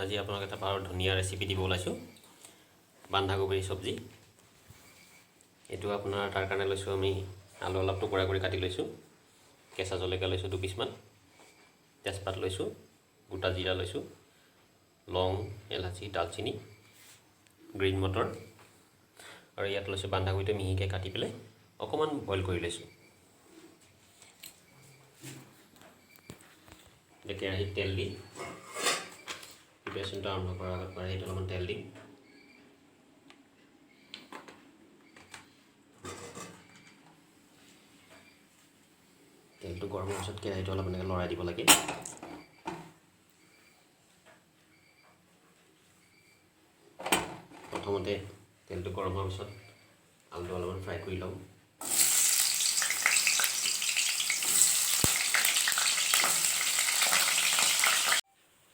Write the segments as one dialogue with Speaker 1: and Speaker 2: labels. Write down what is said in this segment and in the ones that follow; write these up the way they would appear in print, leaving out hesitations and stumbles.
Speaker 1: আজি আপোনাক এটা বৰ ধুনীয়া ৰেচিপি দিব ওলাইছোঁ বন্ধাকবিৰ চব্জি। এইটো আপোনাৰ তাৰ কাৰণে লৈছোঁ আমি আলু অলপ টুকুৰা কৰি কাটি লৈছোঁ, কেঁচা জলকীয়া লৈছোঁ 2 পিচমান, তেজপাত লৈছোঁ, গোটা জিৰা লৈছোঁ, লং, এলাচি, দালচিনি, গ্ৰীণ মটৰ আৰু ইয়াত লৈছোঁ বন্ধাকবিটো মিহিকৈ কাটি পেলাই অকণমান বইল কৰি লৈছোঁ। কেৰাহীত তেল দি প্ৰিপাৰেশ্যনটো আৰম্ভ কৰাৰ আগত কেৰাহীত অলপমান তেল দিম। তেলটো গৰম হোৱাৰ পিছত কেৰাহীটো অলপ এনেকৈ লৰাই দিব লাগে। প্ৰথমতে তেলটো গৰম হোৱাৰ পিছত আলুটো অলপমান ফ্ৰাই কৰি লওঁ।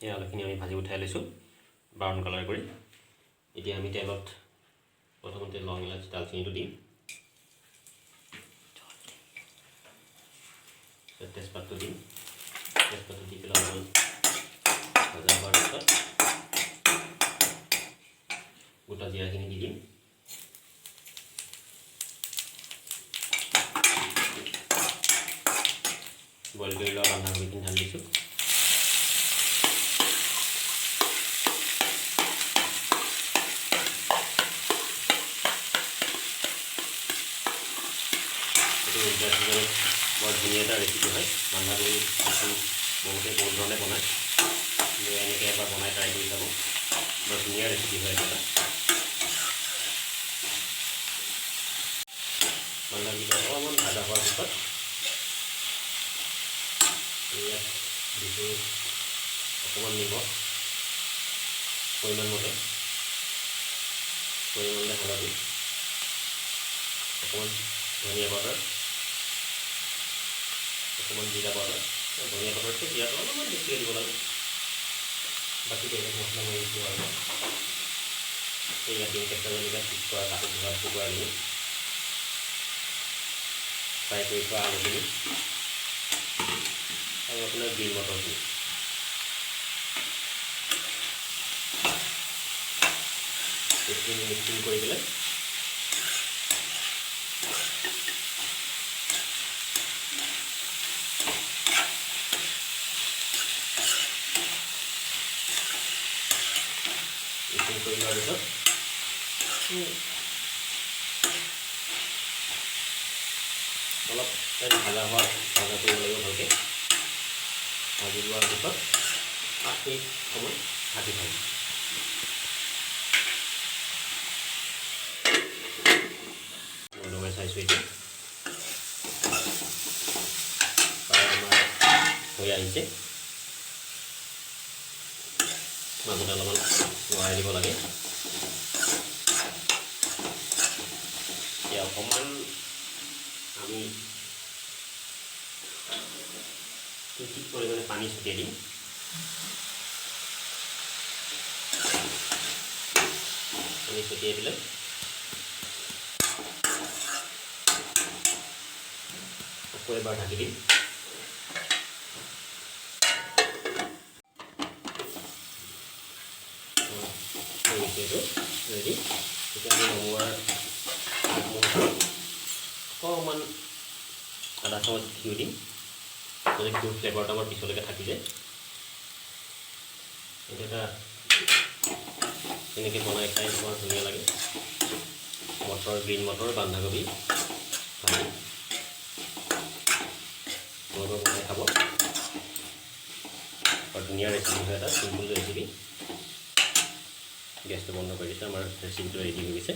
Speaker 1: এই আলুখিনি আমি ভাজি উঠাই লৈছোঁ ব্ৰাউন কালাৰ কৰি। এতিয়া আমি তেলত প্ৰথমতে লং, ইলাচি, দালচিনিটো দিম, তেজপাতটো দিম। তেজপাতটো দি পেলাই অলপমান ভজা হোৱাৰ পিছত গোটা জিৰাখিনি দি দিম। বইল কৰি লোৱা বন্ধাকবিখিনি ঢালি দিছোঁ। উইণ্টাৰ ছিজনত বৰ ধুনীয়া এটা ৰেচিপি হয়। বন্ধাকবি বহুতে বহুত ধৰণে বনায়, কিন্তু এনেকৈ এবাৰ বনাই ট্ৰাই কৰি চাব, বৰ ধুনীয়া ৰেচিপি হয় এটা। বন্ধাকবিটো অলপমান ভাজা হোৱাৰ পিছত ইয়াত দিছোঁ অকণমান নিমখ, পৰিমাণমতে হালধি, অকণমান ধনিয়া পাউডাৰ, অকণমান জিৰা পাউডাৰ। ধনিয়া পাউডাৰটো জিৰাটো অলপমান বেছিকৈ দিব লাগে, বাকী বেলেগ মছলা মই ইউজ কৰা নাই। ইয়াত দিম কেঁচা জলকীয়া পিচ কৰা কাটি ধোৱা টুকুৰাখিনি, ফ্ৰাই কৰি থোৱা আলুখিনি আৰু আপোনাৰ গ্ৰীণ মটৰখিনি। এইখিনি মিক্সিং কৰি পেলাই কৰি লোৱাৰ পিছত অলপ ভাজা কৰিব লাগিব ভালকৈ। ভাজি লোৱাৰ পিছত 5 মিনিট সময় ঢাকি থ'ম। লগাই চাইছোঁ এতিয়া প্ৰায় আমাৰ হৈ আহিছে। মাজতে অলপমান লৰাই দিব লাগে। এতিয়া অকণমান আমি ঠিক পৰিমাণে পানী ছটিয়াই দিম। পানী ছটিয়াই দিলে আকৌ এবাৰ ঢাকি দিম। ৰেডি। এতিয়া আমি নমোৱাৰ অকণমান আদা চামুচ ঘিউ দিম, যাতে ঘিউৰ ফ্লেভাৰটো আমাৰ পিছলৈকে থাকি যায়। এইটো এটা এনেকৈ বনাই খাই বৰ ধুনীয়া লাগে। গ্ৰীণ মটৰ, বন্ধাকবি ভাজি তোমালোকে বনাই খাব। বৰ ধুনীয়া ৰেচিপি হয়, এটা চিম্পুল ৰেচিপি। গেছটো বন্ধ কৰি দিছোঁ, আমাৰ ৰেচিপিটো ৰেডি হৈ গৈছে।